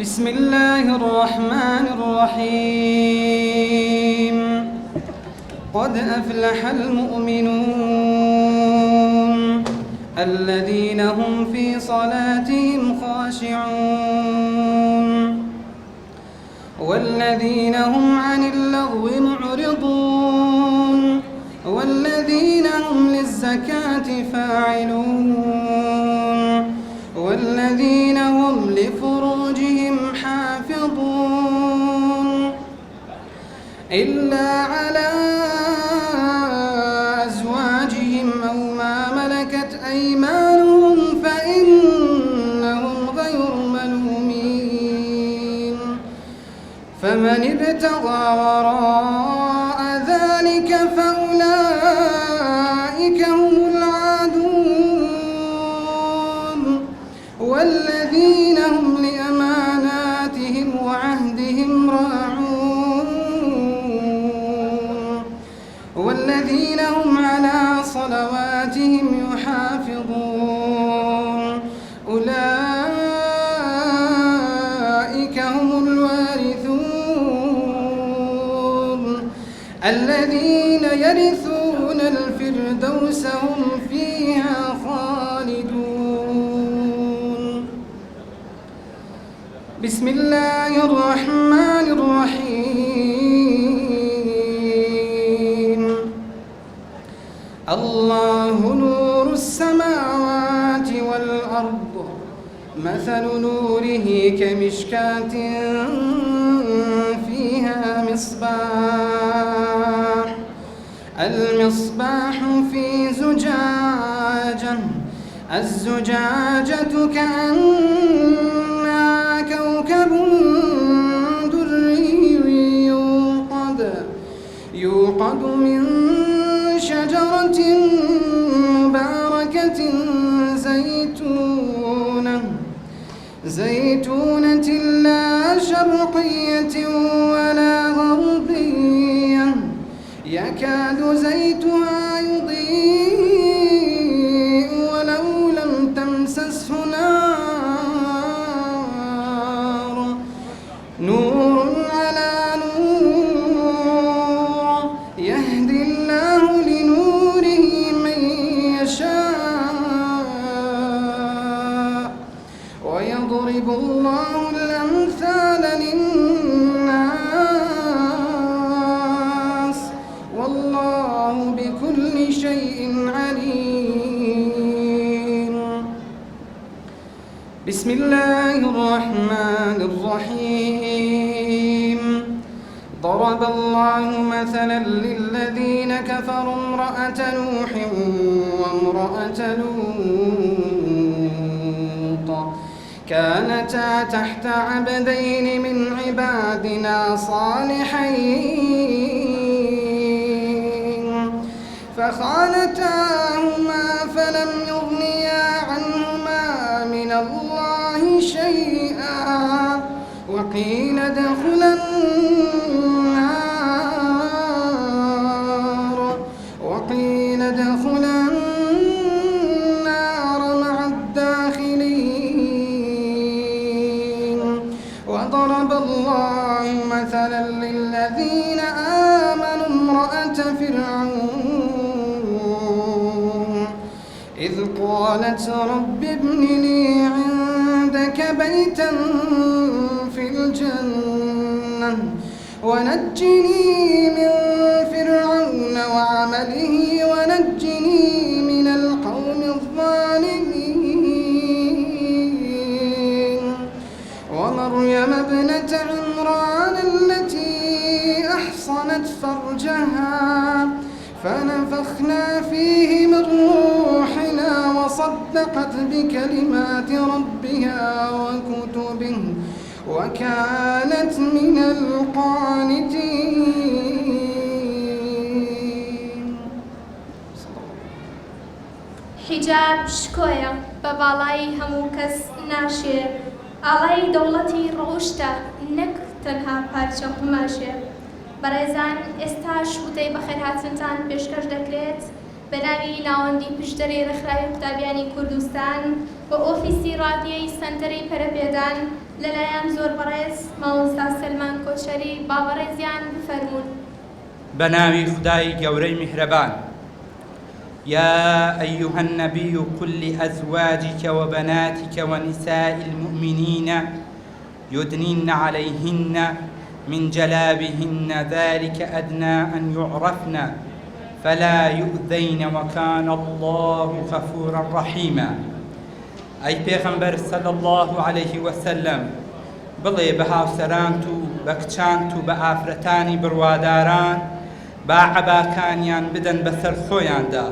بسم الله الرحمن الرحيم قد أفلح المؤمنون الذين هم في صلاتهم خاشعون والذين هم عن اللغو معرضون والذين هم للزكاة فاعلون والذين هم لفروجهم حافظون إلا على أزواجهم أو ما ملكت أيمانهم فإنهم غير ملومين فمن ابتغى وراء ذلك فأولئك هم العادون والذين هم لأماناتهم وعهدهم راعون والذين هم على صلواتهم يحافظون أولئك هم الوارثون الذين يرثون الفردوس هم فيها خالدون. بسم الله الرحمن الرحيم الله نور السماوات والأرض مثل نوره كمشكاة فيها مصباح المصباح في زجاجة الزجاجة كأنها كوكب دري يوقد من شجرة مباركة زيتونة لا شرقية ولا غربية يكاد زيتها يضيء ولو لم تمسسه نار نور على نور يهدي الله لنوره من يشاء ويضرب الله الأمثال للناس والله بكل شيء عليم. بسم الله الرحمن الرحيم ضرب الله مثلا للذين كفروا امرأة نوح وامرأة لوط كانتا تحت عبدين من عبادنا صالحين فخانتاهما فلم يغنيا عنهما من الله شيئا وقيل ادخلا النار مع الداخلين وضرب الله مثلا للذين آمنوا امرأة فرعون إذ قالت رب ابن لي عندك بيتا في الجنة ونجني من فرعون وعمله ونجني من القوم الظالمين ومريم ابنة عمران التي أحصنت فرجها فنفخنا فيه من روحنا وصدقت بكلمات ربها وكتبه وكانت من القانتين. حجاب شکۆیە بە باڵای هەموو کەس ناشێ ئاڵای دەوڵەتی ڕەوشتە نەک تەنها پارچە قماشێ. بەڕێزان ئێستاش وتەی بەخێرهاتنتان پێشکەش دەکرێت بە ناوی ناوەندی پشتدەرەی ڕێکخراوی قوتابیانی کوردستان بە ئۆفیسی ڕادیۆی سەنتەری پەرەپێدان لەلایەن زۆر بەڕێز مامۆستا سلمان کۆچەری باوەڕێزیان بفەرمون. بناوي خداي جوري مهربان. يا أيها النبي قل لأزواجك وبناتك ونساء المؤمنين يدنين عليهن من جلابهن ذلك أدنى أن يعرفن فلا يؤذين وكان الله غفورا رحيما. أي پیغمبر صلى الله عليه وسلم بڵێ بە هاوسەرانت و بە کچانت و بە ئافرەتانی بڕواداران با عەباکانیان بدەن بەسەر خۆیاندا،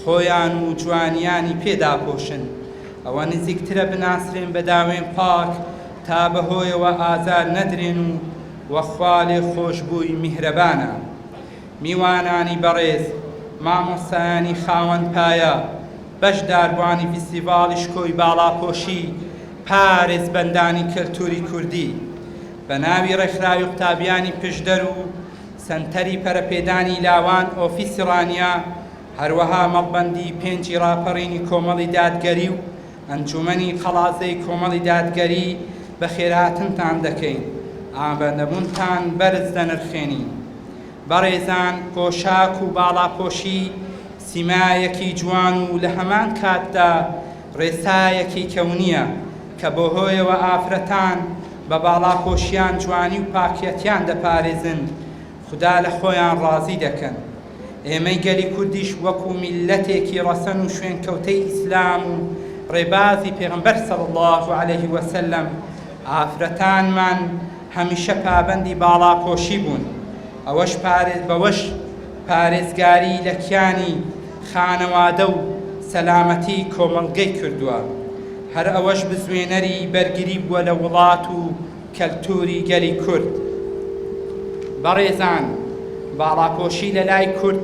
خۆیان و جوانیانی پێدا پۆشن، ئەوە نزیکترە بناسرێن بە داوێن پاک تا بەهۆیەوە ئازار نەدرێن و وەخوا لێ خۆشبووی میهرەبانە. میوانانی بەڕێز، مامۆستایانی خاوەن پایە، بەشداربوانی فیستیڤاڵی شکۆی باڵاپۆشی پارێزبەندانی کەلتوری کوردی، بە ناوی ڕێکخراوی قوتابیانی پشدەر و سەنتەری پەرەپێدانی لاوان ئۆفیسی ڕانیا، هەروەها مەڵبەندی پێنجی ڕاپەڕینی کۆمەڵی دادگەری و ئەنجومەنی قەڵازەی کۆمەڵی دادگەری بە خێراتنتان دەکەین، ئابەندەبوونتان بەرز دەنرخێنین. بەڕێزان، پۆشاک و باڵاپۆشی سیمایەکی جوان و لە هەمان کاتدا ڕێسایەکی کەونیە کە بۆ هۆیەوە ئافرەتان بە باڵاپۆشیان جوانی و پاکێتیان دەپارێزن، خدا لە خۆیان ڕازی دەکەن. ئێمەی گەلی کوردیش وەکو میلەتێکی ڕەسەن و شوێنکەوتەی ئیسلام و ڕێبازی پێغەمبەر صلی الله علیه وسلم ئافرەتانمان هەمیشە پابەندی باڵاپۆشی بوون، بەوەش پارێزگاری لە کیانی خانەوادە و سەلامەتی کۆمەڵگەی کردووە. هەر ئەوەش بزوێنەری بەرگری بووە لە وڵات و کەلتوری گەلی کورد. بەڕێزان، باڵاپۆشی لە لای کورد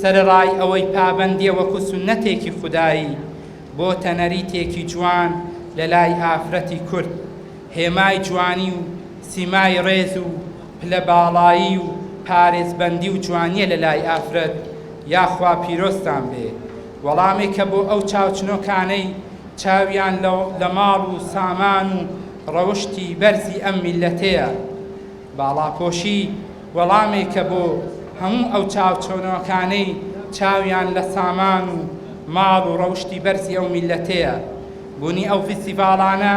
سەرڕای ئەوەی پابەندیە وەکو سونەتێکی خودایی بۆ تەنەریتێکی جوان لە لای ئافرەتی کورد، هێمای جوانی و سیمای ڕێز و پلە باڵایی و پارێزبەندی و جوانیە لە لای ئافرەت. یاخوا پیرۆستان بێ، وەڵامێکە بۆ ئەو چاوچنۆکانەی چاویان لە ماڵ و سامان و ڕەوشتی بەرزی ئەم میلەتەیە. باڵاپۆشی وەڵامێکە بۆ هەموو ئەو چاوچۆنەکانەی چاویان لە سامان و ماڵ و ڕەوشتی بەرزی ئەو میلەتەیە. بوونی ئەو فیستیڤاڵانە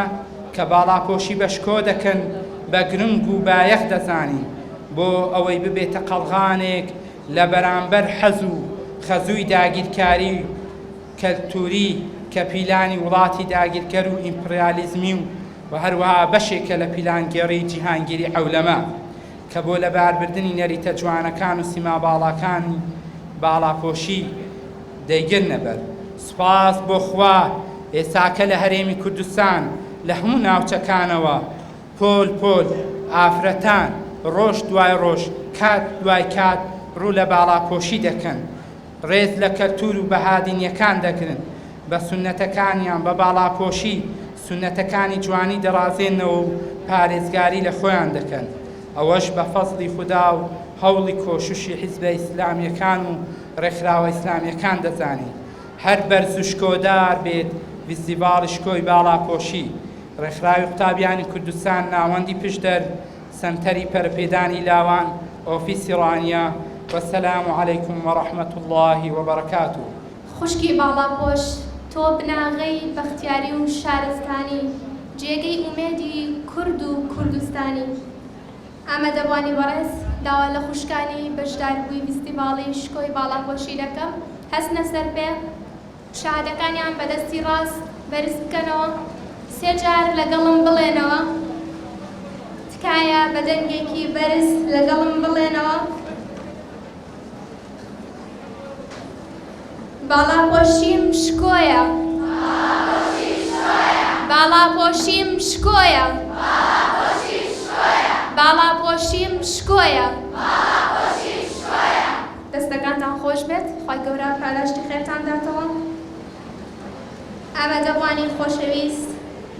کە باڵاپۆشی بەشکۆ دەکەن بە گرنگ و بایەخ دەزانین بۆ ئەوەی ببێتە قەڵغانێک لە بەرامبەر حەز و خەزووی داگیرکاری کەلتوری کە پیلانی وڵاتی داگیرکەر و ئیمپریالیزمی و هەروەها بەشێکە لە پیلانگێڕی جیهانگیری عەولەمە کە بۆ لەباربردنی نەریتە جوانەکان و سیما باڵاکانی باڵاپۆشی دەیگرنە بەر. سوپاس بۆ خوا، ئێساکە لە هەرێمی کوردستان لە هەموو ناوچەکانەوە پۆل پۆل ئافرەتان ڕۆژ دوای ڕۆژ کات دوای کات ڕوو لە باڵاپۆشی دەکەن، ڕێز لە کەلتور و بەهادینیەکان دەگرن، بە سونەتەکانیان بە باڵاپۆشی سونەتەکانی جوانی دەڕازێنەوە و پارێزگاری لە خۆیان دەکەن. ئەوەش بە فەزڵی خوددا و هەوڵی کۆششی حیزبە ئیسلامیەکان و ڕێکخراوە ئیسلامیەکان دەزانی. هەر بەرز و شکۆدار بێت فیستیڤاڵی شکۆی باڵاپۆشی. ڕێکخراوی قوتابیانی کوردستان ناوەندی پشدەر، سەنتەری پەرەپێدانی لاوان ئۆفیسی ڕانیا. وەسەلام عەلەیکم وەڕەحمەت الله وبەرەکاتوه. خوشکی باڵاپۆش، تۆ بناغەی بەختیاری و شارستانی، جێگەی ئومێدی کورد و کوردستانی. ئامادەبوانی بەڕێز، داوا لە خوشکانی بەشداربووی فیستیڤاڵی شکۆی باڵاپۆشی دەکەم. هەستنە سەر پێ، شادەکانیان بەدەستی ڕاست بەرز بکەنەوە، سێ جار لەگەڵم بڵێنەوە، تکایە بە دەنگێکی بەرز لەگەڵم بڵێنەوە. باڵاپۆشیم شکۆیە، باڵاپۆشیم شکۆیە، باڵاپۆشیم شکۆیە. دەستەکانتان خۆش بێت، خی گەورە پاداشتی خێرتان داتەوە. ئامادەبوانی خۆشەویست،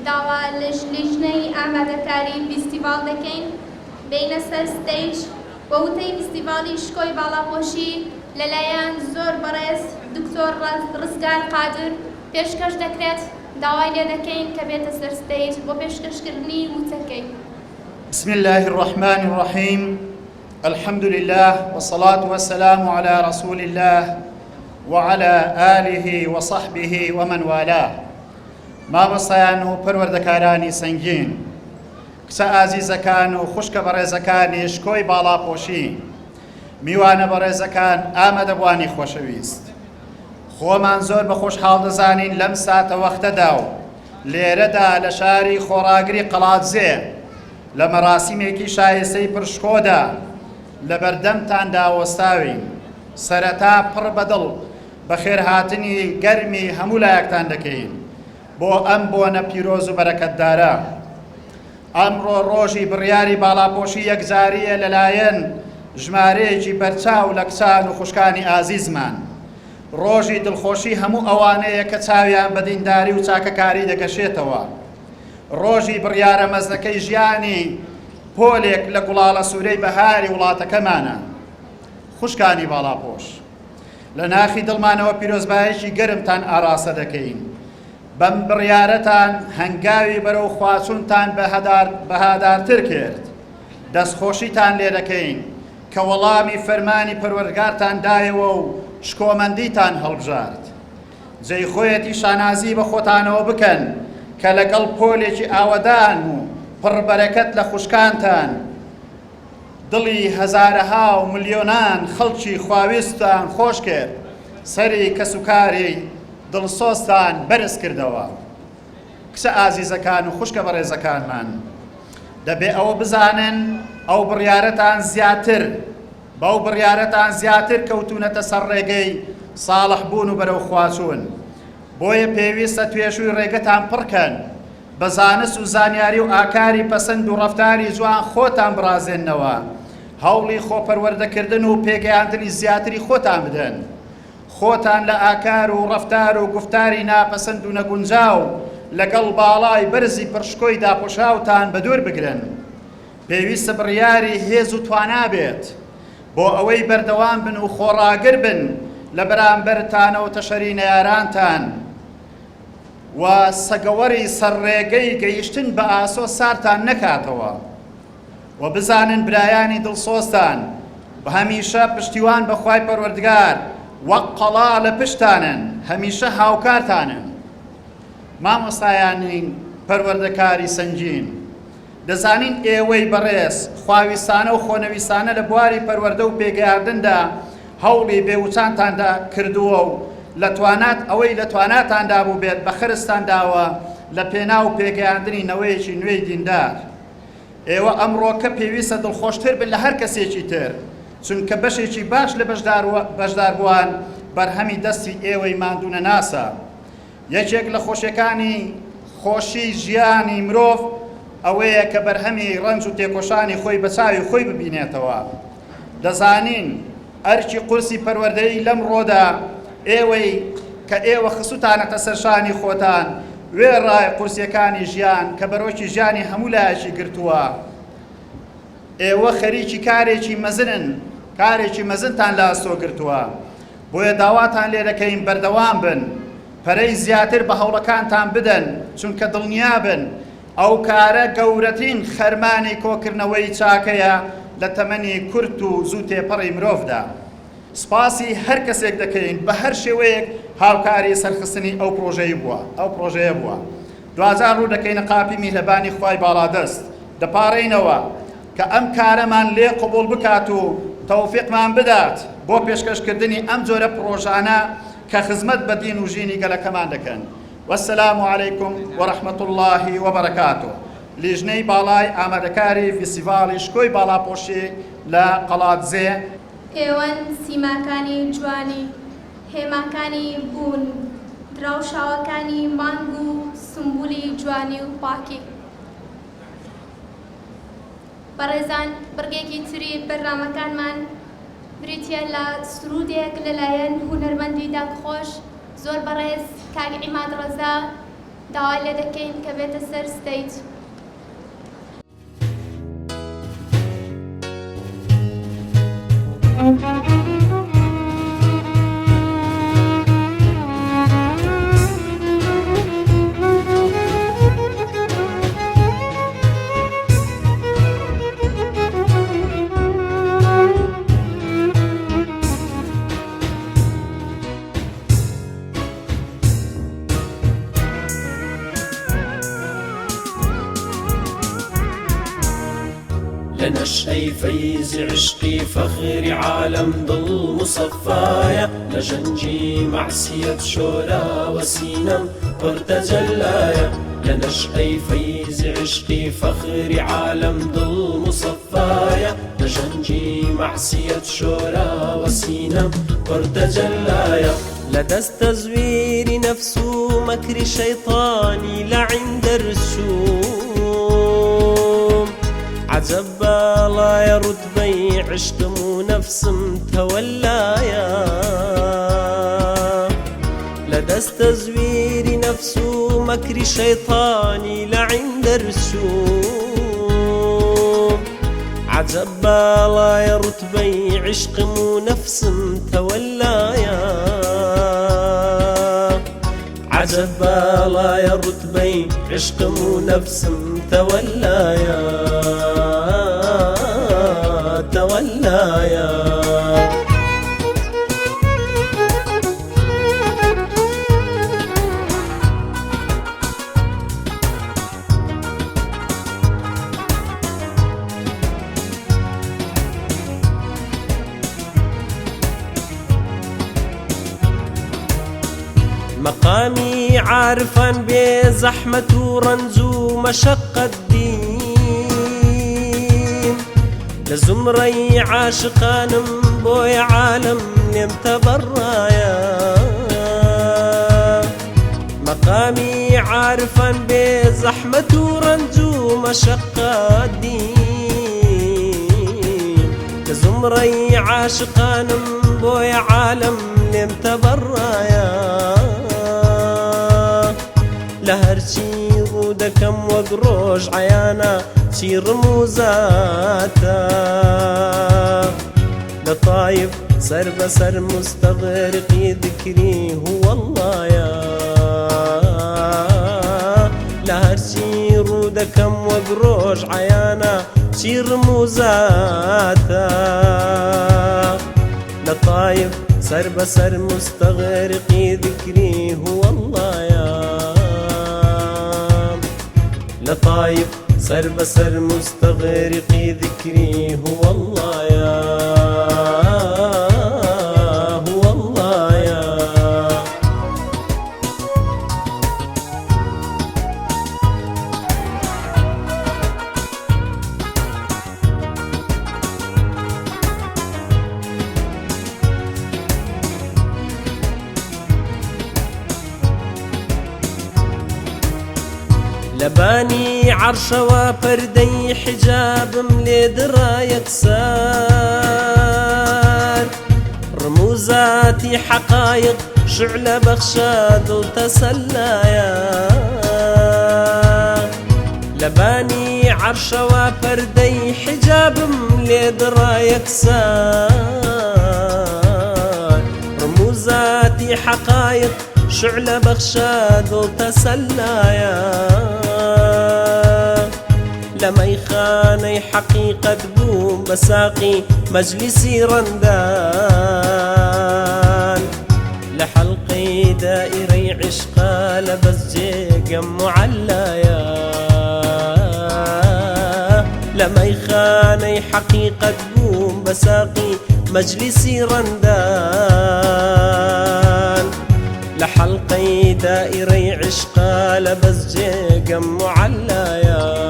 داوا لە لیژنەی ئامادەکاری فیستیڤاڵ دەکەین بینە سەر ستەیج بە وتەی فیستیڤاڵی شکۆی باڵاپۆشی لەلایەن زۆر بەڕێز دکتۆر ڕزگار قادر پێشکەش دەکرێت داوای لێ دەکەین کە بێتە سەر ستەیج بۆ پێشکەشکردنی وتەکەی. بسم الله الرحمن الرحيم الحمد لله والصلاة والسلام على رسول الله وعلى آله وصحبه ومن والاه ما بەسەیان و پەروەردەکارانی سەنگین کچە ئازیزەکان و خوشکە بەڕێزەکانی شکۆی باڵاپۆشی میوانە بەڕێزەکان ئامادەبوانی خۆشەویست خۆمان زۆر بە خۆشحاڵ دەزانین لەم ساتە وەختەدا و لێرەدا لە شاری خۆڕاگری قەڵاتزێ لە مەراسیمێکی شایستەی پرشکۆدا لە بەردەمتاندا وەستاوین سەرەتا پڕ بەدڵ بە خێرهاتنی گەرمی هەموو لایەکتان دەکەین بۆ ئەم بۆنە پیرۆز و بەرەکەتدارە ئەمڕۆ ڕۆژی بڕیاری باڵاپۆشی یەکجاریە لەلایەن ژمارەیەکی بەرچاو لە کچان و خوشکانی ئازیزمان ڕۆژی دڵخۆشی هەموو ئەوانەیە کە چاویان بە دینداری و چاکەکاری دەگەشێتەوە ڕۆژی بڕیارە مەزنەکەی ژیانی پۆلێک لە گوڵاڵە سوورەی بەهاری وڵاتەکەمانە خوشکانی باڵاپۆش لە ناخی دڵمانەوە پیرۆزبایەکی گەرمتان ئاراسە دەکەین بەم بڕیارەتان هەنگاوی بەرەو خواچوونتان بەهادارتر کرد دەستخۆشیتان لێ دەکەین کە وەڵامی فەرمانی پەروەردگارتان دایەوە و شکۆمەندیتان هەڵبژارد جێی خۆیەتی شانازی بە خۆتانەوە بکەن کە لەگەڵ پۆلێکی ئاوەدان و پڕبەرەکەت لە خوشکانتان دڵی هەزارەها و ملیۆنان خەڵکی خواویستان خۆش کرد سەری کەسوکاری دڵسۆستان بەرز کردەوە کچە ئازیزەکان و خوشکە بەڕێزەکانمان دەبێ ئەوە بزانن ئەو بڕیارەتان زیاتر بەو بڕیارەتان زیاتر کەوتونەتە سەر ڕێگەی ساڵح بوون و بەرەو خواچوون بۆیە پێویستە توێشووی ڕێگەتان پڕکەن بە زانست و زانیاری و ئاکاری پەسەند و ڕەفتاری جوان خۆتان بڕازێننەوە هەوڵی خۆپەروەردەکردن و پێگەیاندنی زیاتری خۆتان بدەن خۆتان لە ئاکار و ڕەفتار و گفتاری ناپەسەند و نەگونجاو لەگەڵ باڵای بەرزی پڕشکۆی داپۆشاوتان بە دوور بگرن پێویستە بڕیاری هێز و توانا بێت بۆ ئەوەی بەردەوام بن و خۆڕاگر بن لە بەرامبەرتانەوە تەشەری نەیارانتان و سەگەوەری سەرڕێگەی گەیشتن بە ئاسۆ سارتان نەکاتەوە و بزانن برایانی دڵسۆستان بە هەمیشە پشتیوان بەخوای پەروەردگار وەک قەڵا لە پشتانن هەمیشە هاوکارتانن مامۆستایانی پەروەردەکاری سەنگین دەزانین ئێوەی بەڕێز خواویستانە و خۆنەویستانە لە بواری پەروەردە و پێگەیاندندا هەوڵی بێوچانتاندا کردووە و لە توانات ئەوەی لە تواناتاندا بوو بێت بە خرستان داوە لە پێنا و پێگەیاندنی نەوەیەکی نوێی دیندار ئێوە ئەمڕۆکە پێویستە دڵخۆشتر بن لە هەر کەسێکی تر چونکە بەشێکی باش لە بەشداربووان بەرهەمی دەستی ئێوەی ماندوونە ناسە یەکێک لە خۆشیەکانی خۆشی ژیانی مرۆڤ ئەوەیە کە بەرهەمی ڕەنج و تێکۆشانی خۆی بە چاوی خۆی ببینێتەوە دەزانین ئەرکی قورسی پەروەردەیی لەم ڕۆدا ئێوەی کە ئێوە خسووتانەتە سەرشانی خۆتان وێڕای قورسیەکانی ژیان کە بەرۆکی ژیانی هەموو لایەکی گرتووە ئێوە خەریکی کارێکی مەزنن کارێکی مەزنتان لە ئەستۆ گرتووە بۆیە داواتان لێ دەکەین بەردەوام بن پەرەی زیاتر بە هەوڵەکانتان بدەن چونکە دڵنیا بن ئەو کارە گەورەترین خەرمانی کۆکردنەوەی چاکەیە لە تەمەنی کورت و زوو تێپەڕی مرۆڤدا سپاسی هەر کەسێک دەکەین بە هەر شێوەیەک هاوکاری سەرخستنی ئەو پرۆژەیە بووە دوازار ڕوو دەکەینە قاپی میهرەبانی خوای باڵادەست دەپاڕێینەوە کە ئەم کارەمان لێ قبول بکات و تەوفیقمان بدات بۆ پێشکەشکردنی ئەم جۆرە پرۆژانە کە خزمەت بە دین و ژینی گەلەکەمان دەکەن والسلام عليكم ورحمة الله وبركاته لیژنەی باڵای ئامادەکاری فیستیڤاڵی شکۆی باڵاپۆشی لە قەڵاتزێ ئێوەن سیماکانی جوانی هێماکانی بوون دراوشاوەکانی مانگ و سمبولی جوانی و پاکی بەڕێزان بڕگێکی تری بەرنامەکانمان بریتە لە سرودێک لەلایەن هونەرمەندی داکخۆش زۆر بەڕێز کاک عیماد ڕەزا داوای لێ دەکەین کە بێتە سەر ستەیج. لنشأي فيز عشقي فخر عالم ضل مصفايا لجنجي معسية شورى وسينم وارتجلايا لنشأي فيز عشقي فخر عالم ضل مصفايا لجنجي معسية شورى وسينم وارتجلايا لدى التزوير نفسه مكر شيطاني لعند الرسوم عجب لا يرد بي عشق نفس تولايا لدى التزوير نفسه مكر شيطاني لعند الرسوم عجب لا يرد بي عشق نفس تولايا عجب لا يرد بي عشق نفس تولايا تولايا مقامي عارفا بزحمة ورنز ومشقة الدين لزمري عاشقان بوي عالم لم تبرايا مقامي عارفا بزحمة ورنز ومشقة الدين لزمري عاشقان بوي عالم لم تبرايا لهرشي رودكم وقروش عيانا شي رموزاتا لطايف سر بسر مستغرقي ذكري هو الله يا لهرشي رودكم وقروش عيانا شي رموزاتا لطايف سر بسر مستغرقي ذكري هو الله يا لطايف سر بسر مستغرقي ذكري هو الله يا هو الله يا لباني عرش وفردي حجاب مليد راية سار رموزاتي حقايق شعلة بخشاد وتسلايا لباني عرش وفردي حجاب مليد راية سار رموزاتي حقايق شعلة بخشاد وتسلايا لما خاني حقيقة بوم بساقي مجلسي رندان لحلقي دائري عشقا لبس جيقم معلايا لما خاني حقيقة بوم بساقي مجلسي رندان لحلقي دائري عشقا لبس جيقم معلايا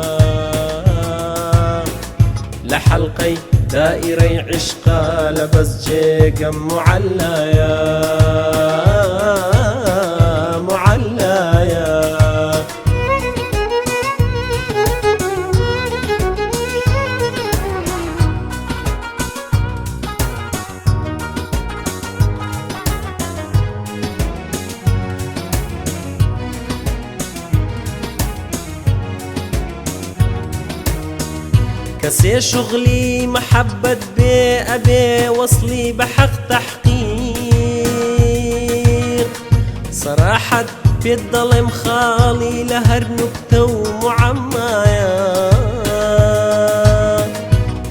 لحلقي دائري عشقا لبس جيقم معلايا معلايا كسي شغلي محبة بي أبي وصلي بحق تحقيق صراحة في الظلم خالي لهر نكتة ومعمايا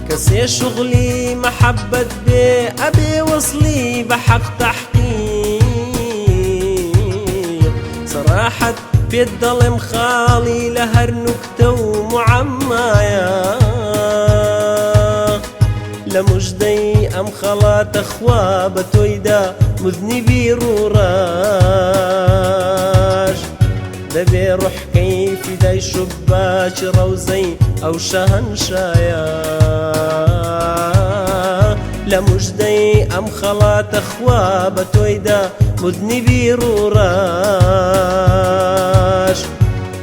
كسي شغلي محبة بي أبي وصلي بحق تحقيق صراحة في الظلم خالي لهر نكتة ومعمايا لە موژدەی ئەم خەڵاتە خوا بە تۆیدا مذنبی ڕوڕاش دەبێ ڕوحکەی فیدای شوباچ ڕەوزەی ئەو شەهەنشایە لە موژدەی ئەم خەڵاتە خوا بە تۆیدا مذنبی ڕوڕاش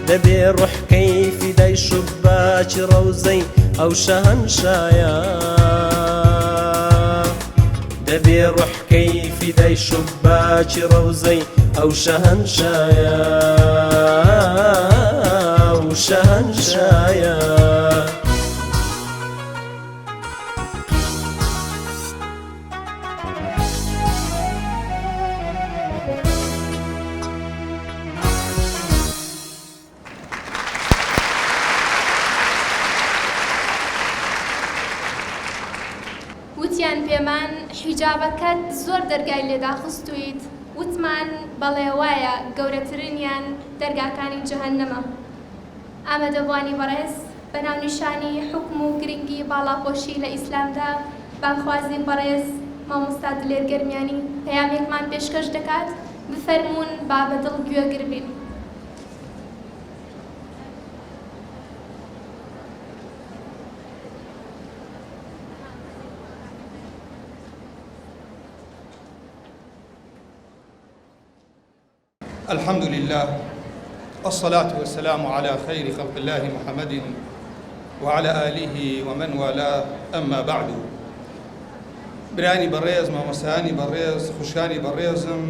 دەبێ ڕوحکەی فیدای شوباچ ڕەوزەی ئەو شەهەنشایە دەبێ ڕوحکەی فیدای شوباچ ڕەوزەی ئەو شەهەنشایە ئەو شەهەنشایە وتیان پێمان حیجابەکەت زۆر دەرگای لێداخستویت وتمان بەڵێ وایە گەورەترینیان دەرگاکانی جەهەنەمە ئامادەبوانی بەڕێز بە ناونیشانی حکم و گرنگی باڵاپۆشی لە ئیسلامدا بانخوازی بەڕێز مامۆستا دلێرگەرمیانی پەیامێکمان پێشکەش دەکات بفەرمونون با بەدڵ گوێگر بین. الحمد لله والصلاة والسلام على خير خلق الله محمد وعلى آله ومن والاه أما بعد براني بريز مامۆستایانی بەڕێز خوشکانی بەڕێزم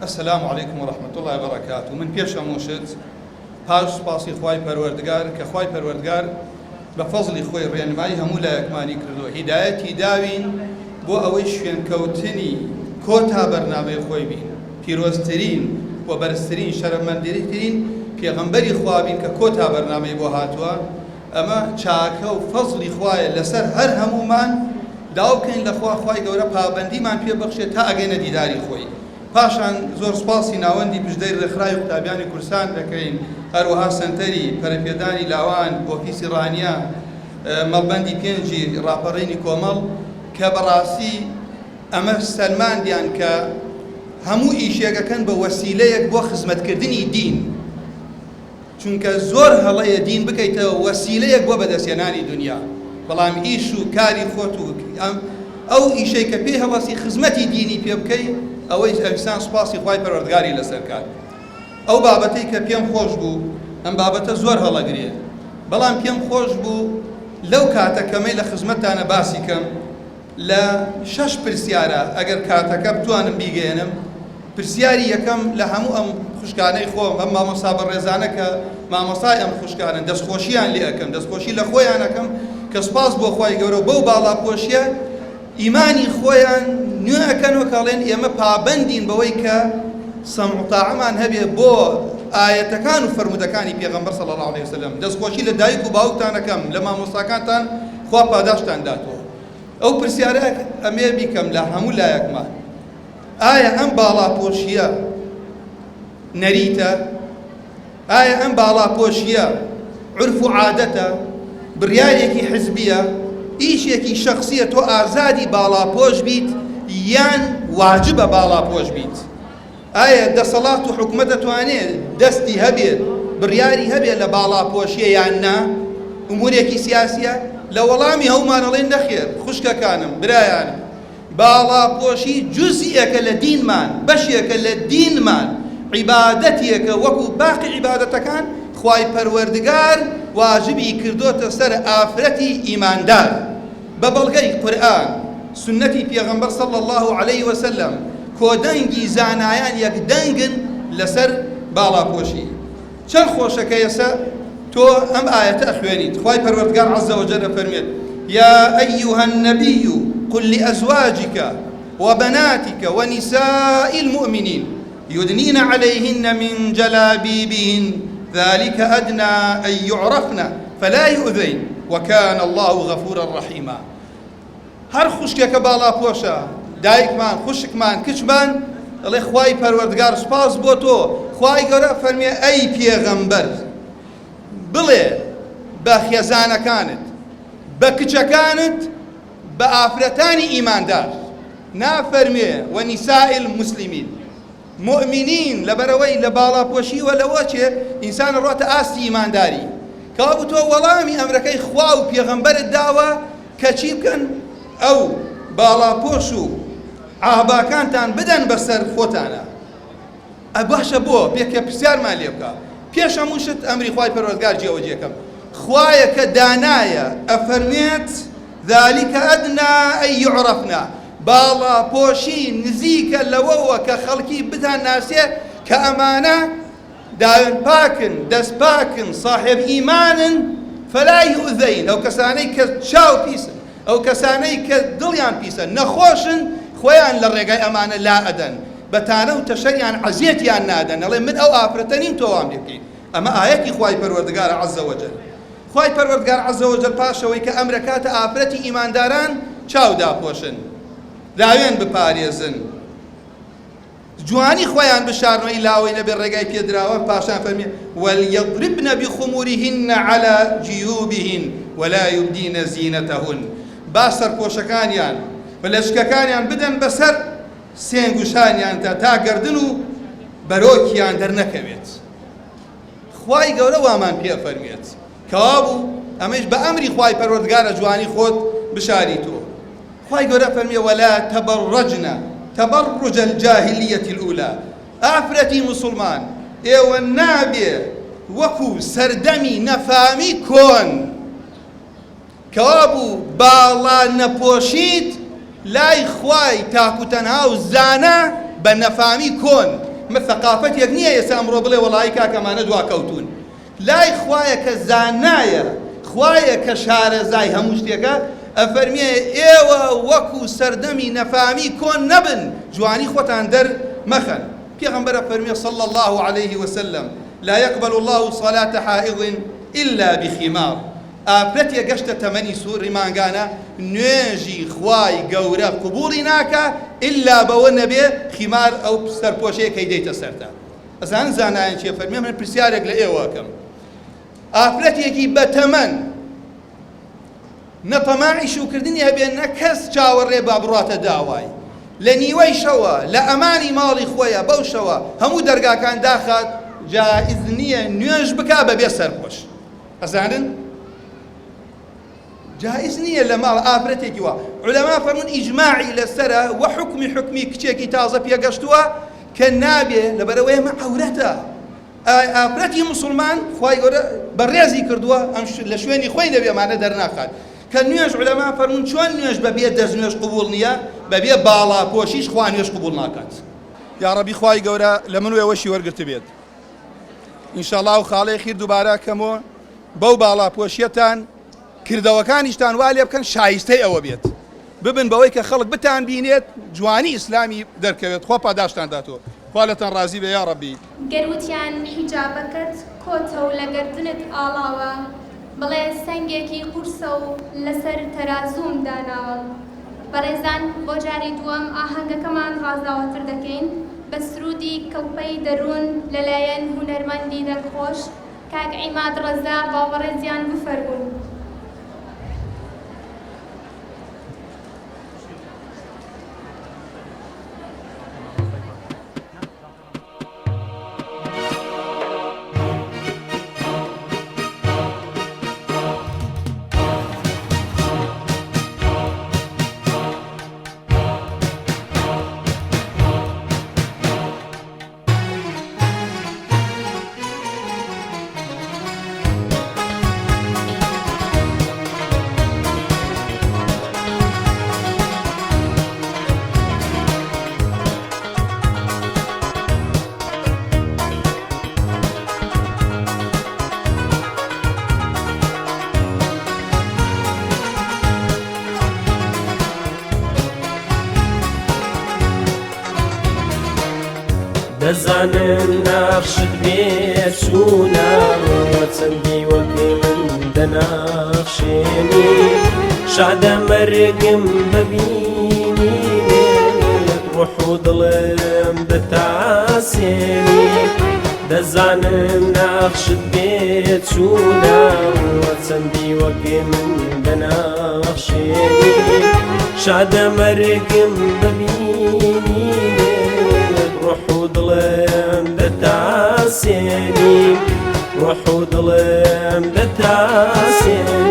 السلام عليكم ورحمة الله وبركاته من پێش هەمووشت پاش سپاسی خوای پەروەردگار کە خوای پەروەردگار بە فەزلی خۆی ڕێنمایی هەموو لایەکمانی کردو هیدایەتی داوین بۆ ئەوەی شوێنکەوتنی کۆتا بەرنامەی خۆی بین پیرۆزترین و بەرزترین شەرەفمەندترین پێغەمبەری خوا بین کە کۆتا بەرنامەی بۆ هاتووە ئەمە چاکە و فەزلی خوایە لەسەر هەر هەمومان داوا بکەین لە خوا خوای گەورە پابەندیمان پێ بەخشێت تا ئەگەینە دیداری خۆی پاشان زۆر سپاسی ناوەندی پشدەی ڕێکخراوی قوتابیانی کورسان دەکەین هەروەها سەنتەری پەرەپێدانی لاوان ئۆفیسی ڕانیا مەڵبەندی پێنجی ڕاپەڕینی کۆمەڵ کە بەڕاستی ئەمە سەلماندیان کە هەموو ئیشێگەکەن بە وەسیلەیەک بۆ خزمەتکردنی دین چونکە زۆر هەڵەیە دین بکەیتەوە وەسیلەیەک بۆ بەدەستێنانی دنیا بەڵام ئیش و کاری خۆت و ئەو ئیشەی کە پێی هەوەسی خزمەتی دینی پێ بکەی ئەوەی ئەویسان سوپاسی خوای پەروەردگاری لەسەر کات ئەو بابەتەی کە پێم خۆش بوو ئەم بابەتە زۆر هەڵەگرێ بەڵام پێم خۆش بوو لەو کاتەکەمەی لە خزمەتتانە باسی کەم لە 6 پرسیارە ئەگەر کاتەکە بتوانم بیگەێنم پرسیاری یەکەم لە هەموو ئەم خوشکانەی خۆم ئەم مامۆستا بەڕێزانە کە مامۆستای ئەم خوشکانن دەستخۆشییان لێ ئەەکەم دەستخۆشی لە خۆیان ئەەکەم کە سپاس بۆ خوای گەورە بەو باڵاپۆشیە ئیمانی خۆیان نوێ ئەەکەنەوە کەڵێن ئێمە پابەندین بەوەی کە سەمع و تاعەمان هەبێ بۆ ئاەتەکان و فەرمودەکانی پێغەمبەر صلی الله علیه وسلم دەستخۆشی لە دایک و باوکتان ئەەکەم لە مامۆستاکانتان خوا پاداشتان داتەوە ئەو پرسیارە ئەمێ بیکەم لە هەموو لایەکمان ئایا ئەم باڵاپۆشیە نەریتە ئایا ئەم باڵاپۆشیە عرف و عادەتە بڕیارێکی حزبیە ئیشێکی شەخصیە تۆ ئازادی باڵاپۆش بیت یان واجبە باڵاپۆش بیت ئایا دەسەڵات و حکومەت دەتوانێت دەستی هەبێت بڕیاری هەبێت لە باڵاپۆشیە یان نا ئومورێکی سیاسیە لە وەڵامی هەومانەڵێن نەخێر خوشکەکانم برایانم باڵاپۆشی جوزئێکە لە دینمان بەشێکە لە دینمان عیبادەتێکە وەکو باقی عیبادەتەکان خوای پەروەردگار واجبی کردوتە سەر ئافرەتی ئیماندار بە بەڵگەی قورئان سنەتی پێغەمبەر صلی الله علیه وسلم کۆدەنگی زانایان یەکدەنگن لەسەر باڵاپۆشی چەند خۆشەکە ئێستا تۆ ئەم ئاەتە ئەخوێنیت خوای پەروەردگار عەزە وەجەل فەرمێت یا ئەیها النەبی قل لأزواجك وبناتك ونساء المؤمنين يدنين عليهن من جلابيبهن ذلك أدنى أن يعرفن فلا يؤذين وكان الله غفورا رحيما هر خوشکێکە باڵاپۆشە دایکمان خوشکمان کچمان دەڵێ خوای پەروەردگار سپاس بۆ تۆ خوای گەورە فەرمێ ئەی پێغەمبەر بڵێ بە خێزانەکانت بە کچەکانت بە ئافرەتانی ئیماندار نافەرمێ وەنیسائی المسلمین مؤمنین لەبەرەوەی لە باڵاپۆشیوە لەوە چێ ئینسان ڕۆتە ئاستی ئیمانداری کەوا بوو تۆ وەڵامی ئەمرەکەی خوا و پێغەمبەرت داوە کە چی بکەن ئەو باڵاپۆش و ئاباکانتان بدەن بەسەر خۆتانە باشە بۆ پێکە پرسیارمان لێ بکە پێش هەموو شت ئەمری خوای پەروەردگار جێوەجێکەم خوایە کە دانایە ئەفەرمێت ذلك ئەدنا ئەن یعرفنا باڵاپۆشی نزیکە لەوەوە کە خەڵکی بتان ناسێ کە ئەمانە داوێن پاکن دەست پاکن صاحب ئیمانن فەلا یؤذەین ئەو کەسانەی کە چاو پیسن ئەو کەسانەی کە دڵیان پیسە نەخۆشن خۆیان لە ڕێگای ئەمانە لا ئەدەن بەتانە و تەشەریان عەزیەتیان نادەن ئەڵێ من ئەو ئافرەتە نیم تۆ وام لێ بکەین ئەمە ئایەتی خوای پەروەردگارە عەزە وەجەل خوای پەروەردگار عەزە وەجەل پاشەوەی کە ئەمرەکاتە ئافرەتی ئیمانداران چاو داپۆشن لاوێن بپارێزن جوانی خۆیان بشارنەوەی لاوەی لەبێ ڕێگای پێدراوە پاشان فەرمێ وەلیەضربنە بخمورهن على جیوبهن ولا یبدین زینەتەهن با سەرپۆشەکانیان بەلەشکەکانیان بدەن بەسەر سێنگوشانیان تا گەردن و بەرۆکیان دەرنەکەوێت خوای گەورە وامان پێ فەرمێت کەوا بوو ئەمەش بە ئەمری خوای پەروەردگارە جوانی خۆت بشاری تۆ خوای گەورە فەرمێ وەلا تەبەڕەجنە تەبەڕج الجاهلیەتی الأولى ئافرەتی موسڵمان ئێوە نابێ وەکو سەردەمی نەفامی کۆن کەوا بوو باڵا نەپۆشیت لای خوای تاکوتەنها و زانە بە نەفامی کۆن مە ثەقافەتێک نییە ئێستا ئەمڕۆ بڵێ وەڵی کاکەمانە دواکەوتون لای خوایە کە زانایە خوایە کە شارەزای هەموو شتێکە ئەفەرمێ ئێوە وەکو سەردەمی نەفامی کۆن نەبن جوانی خۆتان دەرمەخەن پێغەمبەر فەرمێ صلی الله عليه وسلم لا يقبل الله صلاة حائض إلا بخمار ئافرەتێ گەشتە تەمەنی سووڕی مانگانە نوێژی خوای گەورە قبوڵی ناکە ئللا بەوە نەبێ خیمار ئەو سەرپۆشەیەکەی دەیتە سەرتا ئەزان زانایان چێ فەرمێ من پرسیارێک لە ئێوەکەم ئافرەتێکی بەتەمەن نەتەماعی شوکردنی هەبێ نە کەس چاوەڕێ با بڕاتە داوای لە نیوەی شەوە لە ئەمانی ماڵی خۆیە بەو شەوە هەموو دەرگاکان داخات جائز نییە نوێژ بکا بەبێ سەرپۆش ئەزانن جائز نییە لە ماڵ ئافرەتێکی وە عولەما فەرمون ئیجماعی لەسەرە وە حکمی کچێکی تازە پێگەشتووە کە نابێ لەبەرەوەی ئەمە عەورەتە ئافرەتی موسڵمان خوای گەورە بەڕێزی کردووە ئەم لە شوێنی خۆی دەبێ ئەمانە دەرناخات کە نوێژ عولەما فەرمون چۆن نوێژ بەبێ دەست نوێژ قبوڵ نییە بەبێ باڵاپۆشیش خوا نوێژ قبوڵ ناکات یا ڕەبی خوای گەورە لە من و ئێوەشی وەرگرت بێت ئینشاڵڵا و خاڵەی خیر دووبارە کەمەوە بەو باڵاپۆشیەتان کردەوەکانیشتان وا لێ بکەن شایستەی ئەوە بێت ببن بەوەی کە خەڵک بتان بینێت جوانی ئیسلامی دەرکەوێت خۆ پاداشتان داتەوە خوا لەتان ڕازی بێ یا ڕەبی گەروتیان حیجابەکەت کۆتە و لە گەردنت ئاڵاوە بڵێ سەنگێکی قورسە و لەسەر تەرازوم داناوە بەڕێزان بۆ جاری دووەم ئاهەنگەکەمان ڕازاوەتر دەکەین بە سرودی کەڵپەی دەروون لەلایەن هونەرمەندی دەرخۆش کاک عیماد ڕەزا باوەڕێزیان بفەرموون دەزانم ناخشت بێت چوونە چەندی وەکی من دەناخشێنی شادە مەرگم ببینێت ڕوح و دڵم دەتاسێنی دەزانم ناخشت بێت چوونە چەندی وەکی من دەناخشێنی شادە مەرگم ببینێت ڕۆح و دڵم دەتاسێنی ڕۆح و دڵم دەتاسێنی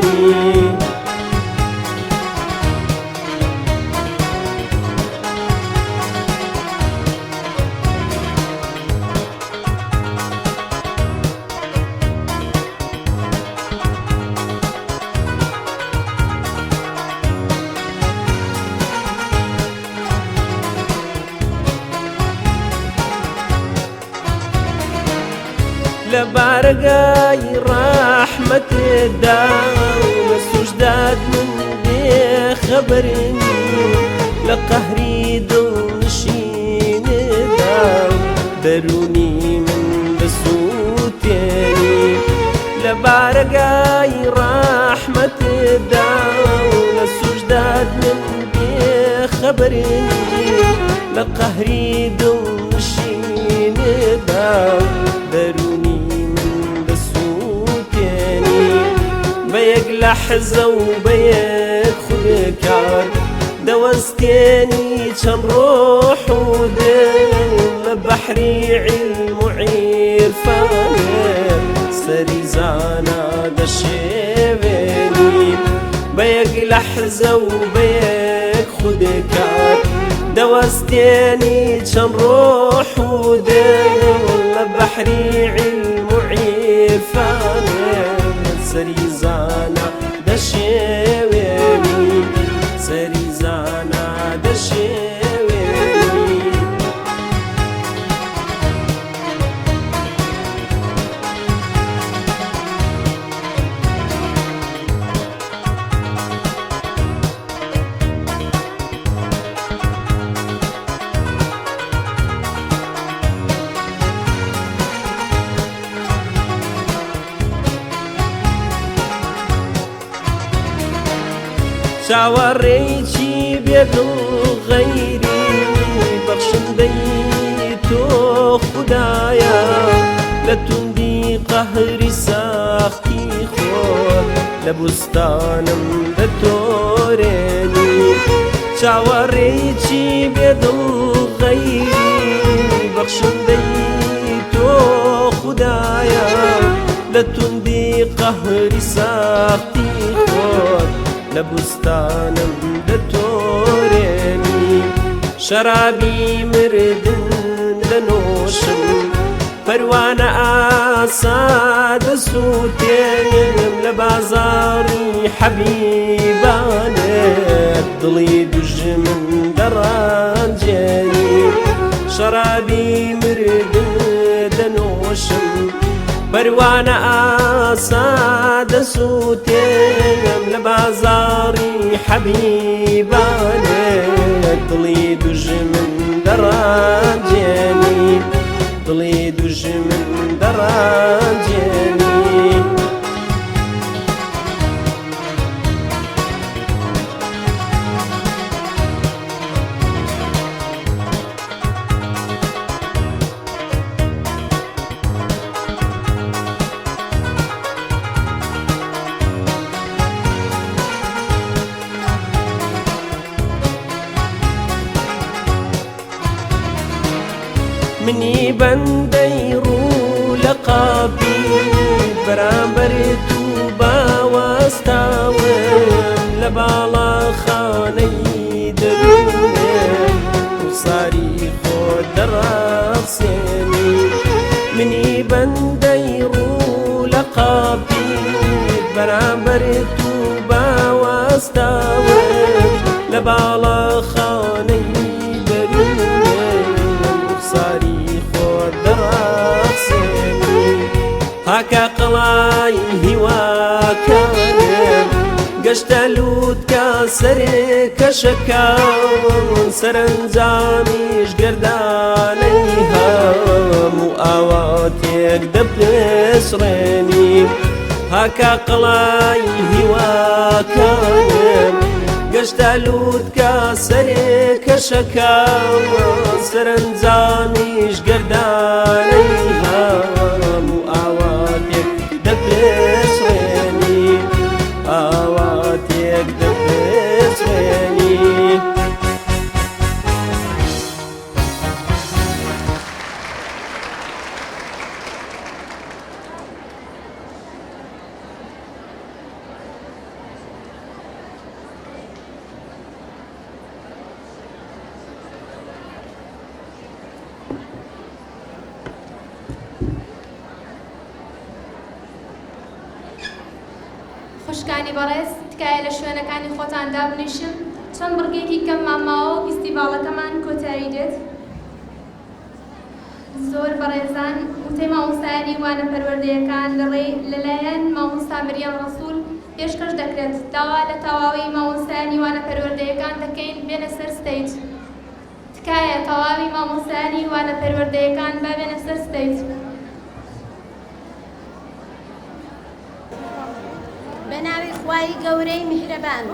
لە بارگای ڕەحمەتدا لە سوژداد من بێخەبەرنی لە قەهری دڵنشیندا دەرونی من دەسووتێنی لە بارگای ڕەحمەتدا لە سوژداد من بێخەبەرنی لە قەهری دڵنشیندا دەرونی بەیەک لەحزە و بەیەک خودکار دەوەستێنی چەند ڕۆح و دڵ لە بەحری عیلم و عیرفانێ سەری زانا دەشێوێنی بەیەک لەحزە و بەیەک خودکار دەوەستێنی چەند ڕۆح و دڵ لە بەحری عیلم و عیرفانێ سەری زانا دەشێوێنی سەری زانا دەشێوێنی چاوەڕێیکی بێدڵ غەیری بەخشندەی تۆ خودایە لە توندی قەهری ساختی خۆت لە بوستانم دەتۆرێنی چاوەڕێیکی بێدڵ غەیری بەخشندەی تۆ خودایە لە توندی قەهری ساختی خۆت لە بوستانم دەتۆرێنی شەرابی مردن دەنۆشم پەروانە ئاسا دەسووتێنم لە بازاڕی حەبیبانت دڵی دوژمن دەڕانجێنی شەرابی مردن دەنۆشم پەروانە ئاسا دەسووتێنم لە بازاڕی حەبیبانت دڵی دوژمن دەڕانجێنی دڵی دوژمن دەڕانجێنی منی بەندەی ڕوو لە قاپی بەرامبەر تو باوەستاوم لە باڵاخانەی دەروونێ و ساری خۆت دەڕاقسێنی منی بەندەی ڕوو لە قاپی بەرامبەر تو باوەستاوم لە باڵاخانەی دەروونێ و ساری هاکە قەڵای هیواکانم گەشتە لووتکە سەرکەشەکان سەرنجامیش گەردانەی هەموو ئاواتێک دەپسڕێنی هاکە قەڵای هیواکانم گەشتە لووتکە سەرکەشەکان سەرنجامیش گەردانەی هەموو ئاواتێک دەپسڕێنی ئاواتێک دەپسڕێنی خوشکانی بەڕێز تکایە لە شوێنەکانی خۆتان دابنیشن چەند بڕگێکی کەم ماماوە و فیستیڤاڵەکەمان کۆتایی دێت. زۆر بەڕێزان وتەی مامۆستایانی وانە پەروەردەیەکان لەلایەن مامۆستا مریەم ڕەسوول پێشکەش دەکرێت. داوا لە تەواوی مامۆستایانی وانە پەروەردەیەکان دەکەین بێنە سەر ستەیج. تکایە تەواوی مامۆستایانی وانە پەروەردەیەکان با بێنە سەر ستەیج. بەناوی خوای گەورەی میهرەبان،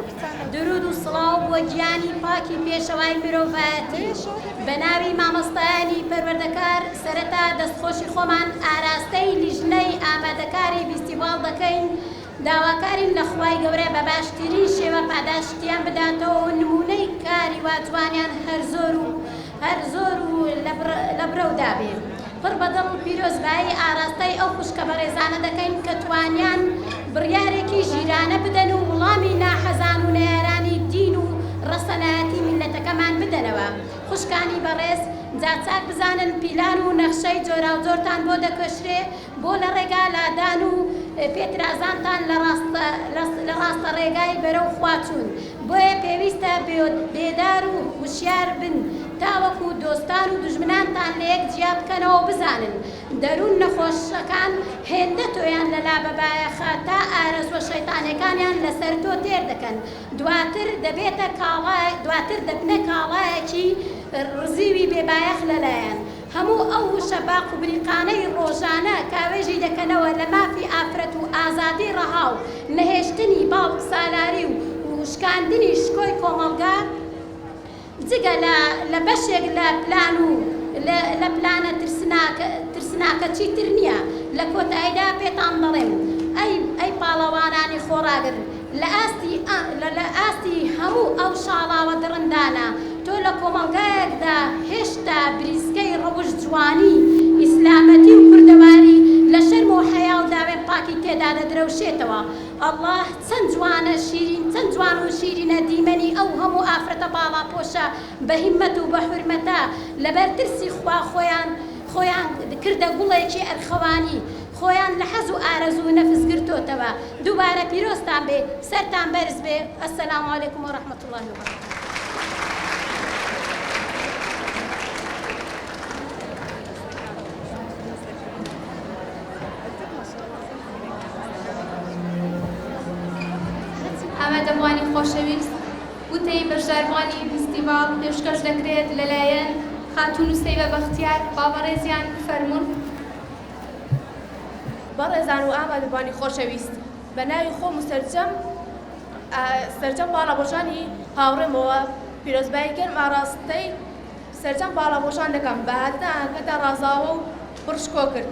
درود و سڵاو بۆ گیانی پاکی پێشەوای مرۆڤایەتی، بەناوی مامۆستایانی پەروەردەکار سەرەتا دەستخۆشی خۆمان ئاراستەی لیژنەی ئامادەکاری فیستیڤاڵ دەکەین. داواکارین لە خوای گەورە بە باشترین شێوە پاداشتیان بداتەوە و نمونەی کاری واتوانیان هەر زۆر و لە برەودا بێ. پڕ بەدڵ پیرۆزبایی ئاراستەی ئەو خوشکە بەڕێزانە دەکەین کە توانیان بڕیارێکی ژیرانە بدەن و وڵامی ناحەزان و نەیارانی دین و ڕەسەنایەتی میلەتەکەمان بدەنەوە. خوشکانی بەڕێز جاچاک بزانن پیلان و نەخشەی جۆرا و جۆرتان بۆ دەکۆشرێ بۆ لە ڕێگا لادان و پێترازانتان لە ڕاستە ڕێگای بەرەو خواچوون. بۆیە پێویستە بێدار و وشیار بن تاوەکو دۆستان و دوژمنانتان لە یەک جیا بکەنەوە بزانن دەروون نەخۆشەکان هێندە تۆیان لەلا بەبایەخە تا ئارەزوە شەیتانەکانیان لەسەر تۆ تێر دەکەن. دواتر دەبنە کاڵایەکی ڕزیوی بێبایەخ لەلایەن. هەموو ئەو وشە باق و بریقانەی ڕۆژانە کاوێژی دەکەنەوە لە مافی ئافرەت و ئازادی ڕەهاو، نەهێشتنی باڵ سالاری و شکاندنی شکۆی کۆمەڵگا جگە لە بەشێک لە پلان و لە پلانە ترسناکە چیتر نییە. لە کۆتاییدا پێتان دەڵێم ئەی پاڵەوانانی خۆڕاگر لە ئاستی هەموو ئەو شاڵاوە درندانە تۆ لە کۆمەڵگایەکدا هێشتا بریسکەی ڕەوش جوانی ئیسلامەتی و کوردەواری لە شەرم و حەیا و داوێ پاکی تێدا دەدرەوشێتەوە. ئەڵڵاه چەند جوانە شیرین چەند جوان و شیرینە دیمەنی ئەو هەموو ئافرەتە باڵا پۆشە بە هیممەت و بە حورمەتە لەبەر ترسی خوا خۆیان کردە گوڵێکی ئەرخەوانی، خۆیان لە حەز و ئارەزوو و نەفس گرتۆتەوە. دووبارە پیرۆستان بێ، سەرتان بەرز بێ. ئەسەلامو عەلەیکوم و ڕەحمەت الله وبەرەکاتوه. ئامادەبوانی خۆشەویست وتەی بەشداربوانی فیستیڤاڵ پێشکەش دەکرێت لەلایەن خاتوون سەیبە بەختیار. با بەڕێزیان فەرموون. بەڕێزان و ئامادەبوانی خۆشەویست، بە ناوی خۆم و سەرجەم باڵابۆشانی هاوڕێمەوە پیرۆزبایی گەرم ئاراستەی سەرجەم باڵابۆشان دەکەم بە هاتنە ئاگەدا ڕازاوە و پڕشکۆ کرد.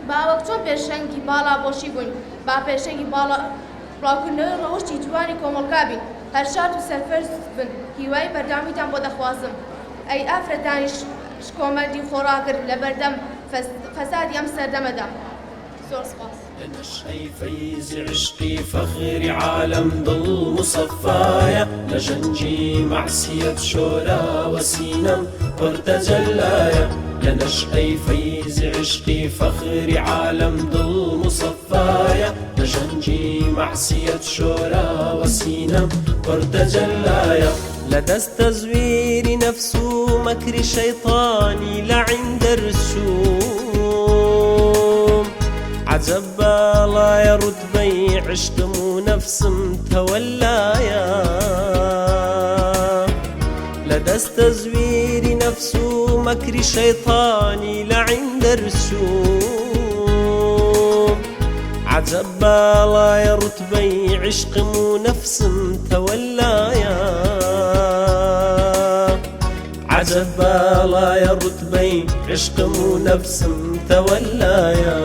باوەک چۆن پێشەنگی باڵابۆشی بووین، با پێشەنگی بڵاوکردنەوەی ڕەوشی جوانی کۆمەڵگا بین. هەر شاد و سەرفەرز بن. هیوای بەرداوامیتان بۆ دەخوازم. ئەی ئافرەتانی شکۆمەردی خۆڕاگر لە بەردەم فەسادی ئەم سەردەمەدا. زۆر سپاس. لنشأي فيز عشقي فخر عالم ضل مصفايا لجنجي معسية شورى وسينم وارتجلايا لنشأي فيز عشقي فخر عالم ضل مصفايا لجنجي معسية شورى وسينم وارتجلايا لدست تزوير نفس مكر شيطاني لعند الرسوم عجب باڵایە ڕوتبەی عشقم و نەفسم تەوەلایە لە دەستە زویری نەفس و مەکری شەیطانی لە عیندە رسوم عجب باڵایە ڕوتبەی عشقم و نەفسم تەوەلایە عجب باڵایە ڕوتبەی عشقم و نەفسم تەوەلایە